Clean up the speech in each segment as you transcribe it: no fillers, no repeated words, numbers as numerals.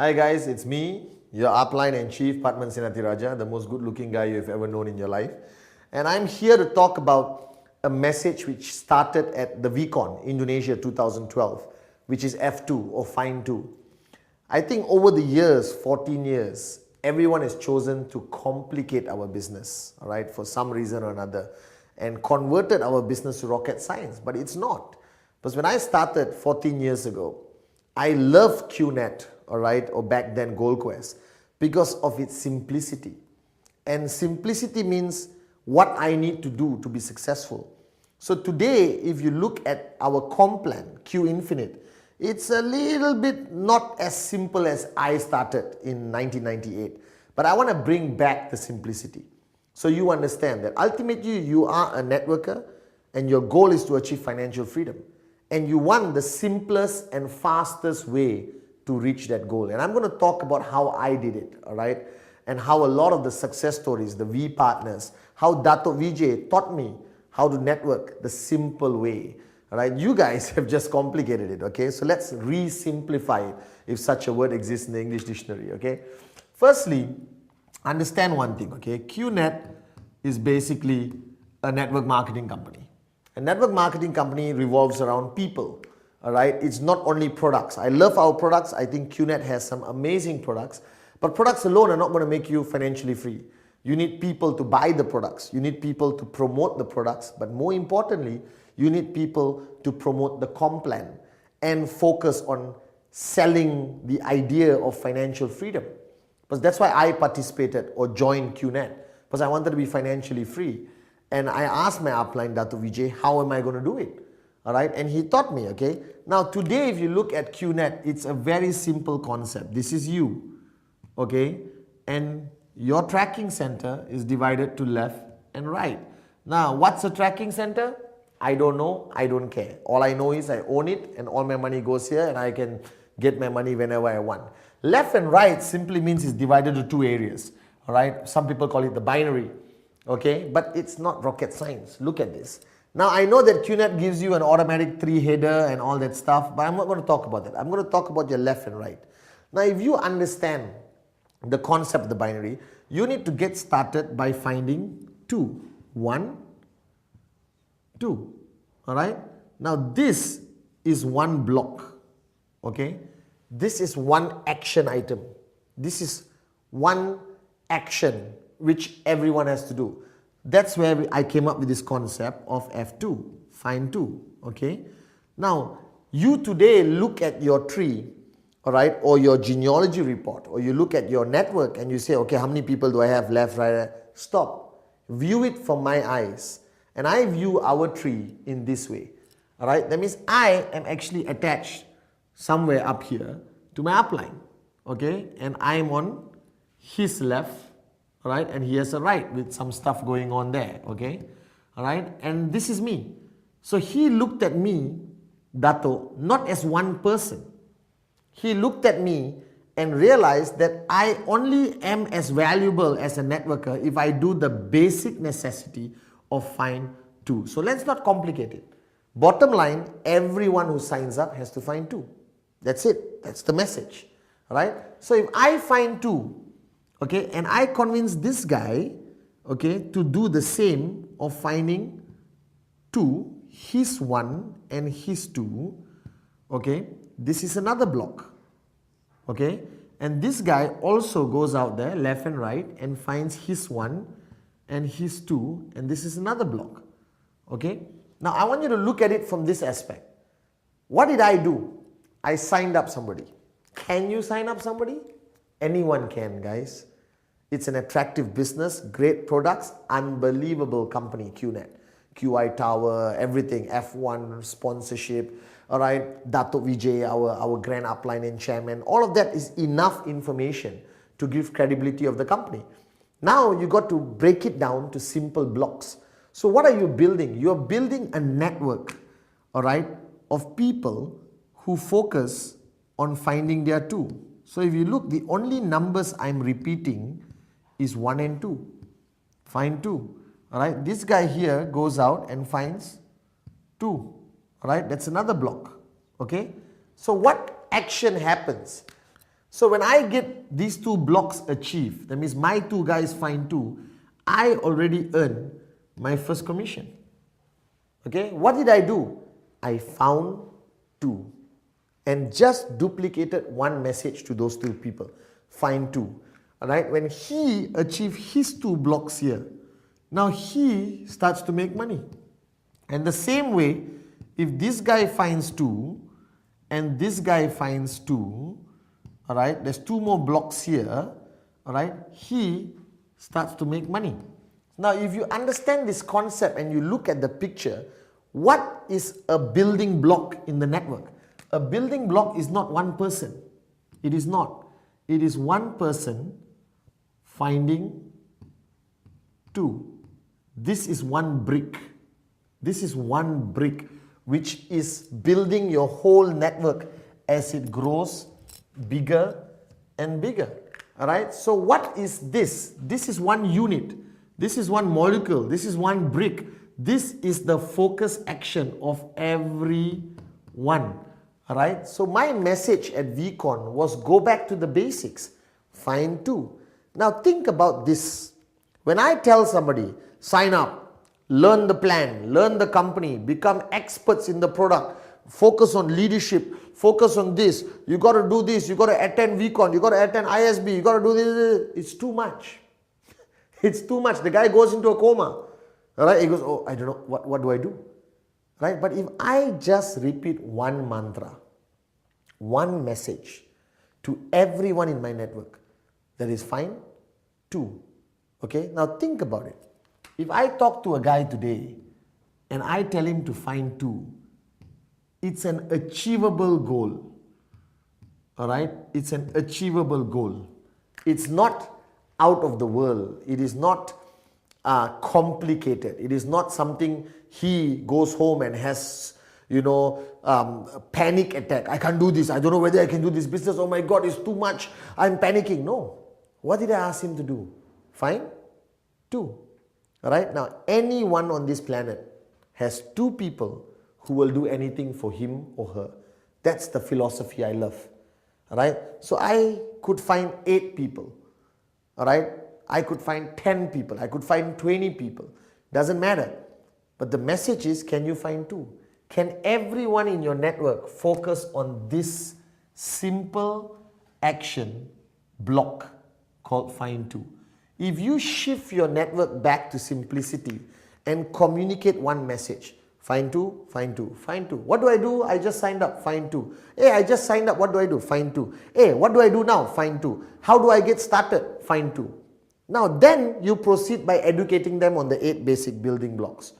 Hi guys, it's me, your upline and chief, Padman Sinatiraja, the most good looking guy you've ever known in your life. And I'm here to talk about a message which started at the VCon, Indonesia 2012, which is F2 or Fine 2. I think over the years, 14 years, everyone has chosen to complicate our business, all right, for some reason or another, and converted our business to rocket science, but it's not. Because when I started 14 years ago, I loved QNet, all right, or back then GoldQuest, because of its simplicity. And simplicity means what I need to do to be successful. So today, if you look at our comp plan, Q Infinite, it's a little bit not as simple as I started in 1998. But I want to bring back the simplicity. So you understand that ultimately you are a networker and your goal is to achieve financial freedom. And you want the simplest and fastest way to reach that goal. And I'm going to talk about how I did it, all right? And how a lot of the success stories, the V partners, how Dato Vijay taught me how to network the simple way, all right? You guys have just complicated it, okay? So let's re-simplify it, if such a word exists in the English dictionary, okay? Firstly, understand one thing, okay? QNet is basically a network marketing company. A network marketing company revolves around people, all right? It's not only products. I love our products. I think QNet has some amazing products, but products alone are not going to make you financially free. You need people to buy the products. You need people to promote the products, but more importantly, you need people to promote the comp plan and focus on selling the idea of financial freedom. Because that's why I participated or joined QNet, because I wanted to be financially free. And I asked my upline, Dato Vijay, how am I going to do it? All right, and he taught me, okay? Now today, if you look at QNet, it's a very simple concept. This is you, okay? And your tracking center is divided to left and right. Now, what's a tracking center? I don't know, I don't care. All I know is I own it and all my money goes here and I can get my money whenever I want. Left and right simply means it's divided to two areas, all right? Some people call it the binary. Okay, but it's not rocket science. Look at this. Now I know that QNet gives you an automatic 3-header and all that stuff, but I'm not going to talk about that. I'm going to talk about your left and right. Now if you understand the concept of the binary, you need to get started by finding 2. 1, 2. Alright? Now this is one block. Okay? This is one action item. This is one action which everyone has to do. That's where I came up with this concept of F2, find 2, okay? Now, you today look at your tree, all right, or your genealogy report, or you look at your network and you say, okay, how many people do I have left, right? Stop. View it from my eyes. And I view our tree in this way, all right? That means I am actually attached somewhere up here to my upline, okay? And I'm on his left, all right, and he has a right with some stuff going on there, okay, all right, and this is me. So he looked at me, Dato, not as one person. He looked at me and realized that I only am as valuable as a networker if I do the basic necessity of find 2. So let's not complicate it. Bottom line, everyone who signs up has to find 2. That's it. That's the message, all right. So if I find 2, okay, and I convince this guy, okay, to do the same of finding 2, his 1 and his 2, okay, this is another block, okay, and this guy also goes out there, left and right, and finds his 1 and his 2, and this is another block, okay. Now I want you to look at it from this aspect. What did I do? I signed up somebody. Can you sign up somebody? Anyone can, guys. It's an attractive business, great products, unbelievable company, QNet. QI Tower, everything, F1, sponsorship, all right, Dato Vijay, our grand upline and chairman, all of that is enough information to give credibility of the company. Now you got to break it down to simple blocks. So what are you building? You're building a network, all right, of people who focus on finding their 2. So if you look, the only numbers I'm repeating is 1 and 2. Find 2. All right. This guy here goes out and finds 2. All right. That's another block. Okay. So what action happens? So when I get these 2 blocks achieved, that means my 2 guys find 2, I already earn my first commission. Okay, what did I do? I found 2 and just duplicated 1 message to those 2 people. Find 2. Alright, when he achieved his 2 blocks here, now he starts to make money. And the same way, if this guy finds 2 and this guy finds 2, alright, there's 2 more blocks here, alright, he starts to make money. Now, if you understand this concept and you look at the picture, what is a building block in the network? A building block is not one person. It is not. It is one person finding 2. This is one brick. This is one brick which is building your whole network as it grows bigger and bigger. Alright, so what is this? This is one unit. This is one molecule. This is one brick. This is the focus action of every one. Alright, so my message at VCon was go back to the basics. Find 2. Now think about this. When I tell somebody, sign up, learn the plan, learn the company, become experts in the product, focus on leadership, focus on this, you got to do this, you got to attend VCon, you got to attend ISB, you got to do this, it's too much. It's too much. The guy goes into a coma. Alright, he goes, oh, I don't know, what do I do? Right? But if I just repeat one mantra, one message to everyone in my network, that is fine, 2. Okay, now think about it. If I talk to a guy today and I tell him to find 2, it's an achievable goal. Alright, it's an achievable goal. It's not out of the world. It is not complicated. It is not something he goes home and has, a panic attack. I can't do this. I don't know whether I can do this business. Oh my God, it's too much. I'm panicking. No. What did I ask him to do? Find 2. Alright, now anyone on this planet has 2 people who will do anything for him or her. That's the philosophy I love. Alright, so I could find 8 people. Alright, I could find 10 people. I could find 20 people. Doesn't matter. But the message is, can you find 2? Can everyone in your network focus on this simple action block called find 2? If you shift your network back to simplicity and communicate one message, find 2, find 2, find 2. What do I do? I just signed up, find 2. Hey, I just signed up, what do I do? Find 2. Hey, what do I do now? Find 2. How do I get started? Find 2. Now then you proceed by educating them on the 8 basic building blocks.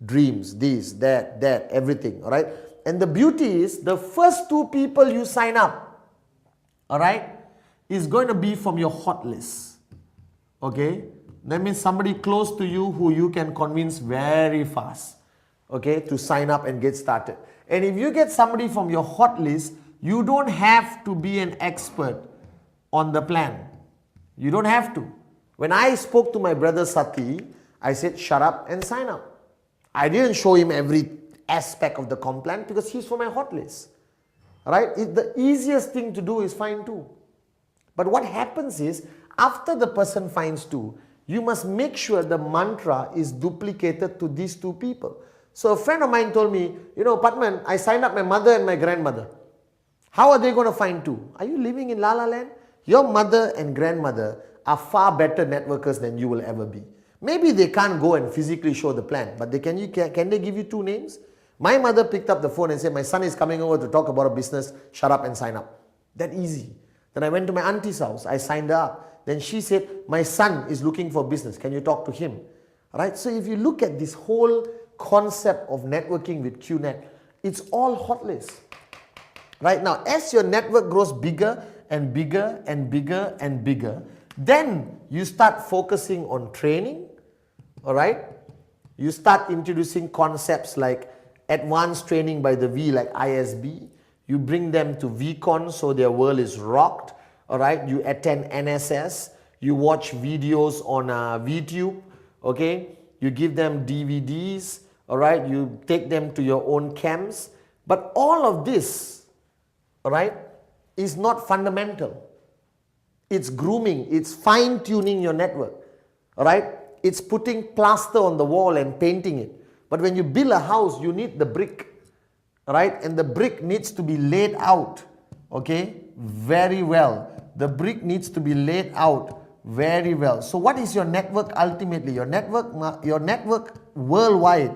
Dreams, this, that, everything, alright? And the beauty is, the first 2 people you sign up, alright, is going to be from your hot list. Okay, that means somebody close to you who you can convince very fast, okay, to sign up and get started. And if you get somebody from your hot list, you don't have to be an expert on the plan. You don't have to. When I spoke to my brother Sati, I said, shut up and sign up. I didn't show him every aspect of the comp plan because he's from my hot list. Right? The easiest thing to do is find 2. But what happens is, after the person finds 2, you must make sure the mantra is duplicated to these 2 people. So a friend of mine told me, Patman, I signed up my mother and my grandmother. How are they going to find 2? Are you living in La La Land? Your mother and grandmother are far better networkers than you will ever be. Maybe they can't go and physically show the plan, but can they give you 2 names? My mother picked up the phone and said, my son is coming over to talk about a business, shut up and sign up. That easy. Then I went to my auntie's house, I signed her up. Then she said, my son is looking for business, can you talk to him? Right? So if you look at this whole concept of networking with QNet, it's all hot list. Right now, as your network grows bigger and bigger and bigger and bigger, then you start focusing on training, all right? You start introducing concepts like advanced training by the V, like ISB. You bring them to VCon so their world is rocked. All right, you attend NSS, you watch videos on VTube, okay? You give them DVDs, all right? You take them to your own camps. But all of this, all right, is not fundamental. it's grooming, it's fine-tuning your network. Alright? It's putting plaster on the wall and painting it. But when you build a house, you need the brick. Right? And the brick needs to be laid out. Okay? Very well. The brick needs to be laid out very well. So what is your network ultimately? Your network worldwide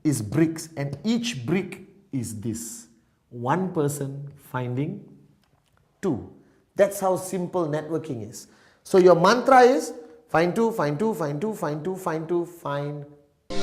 is bricks, and each brick is this. One person finding two. That's how simple networking is. So your mantra is find two, find two, find two, find two, find two, find two.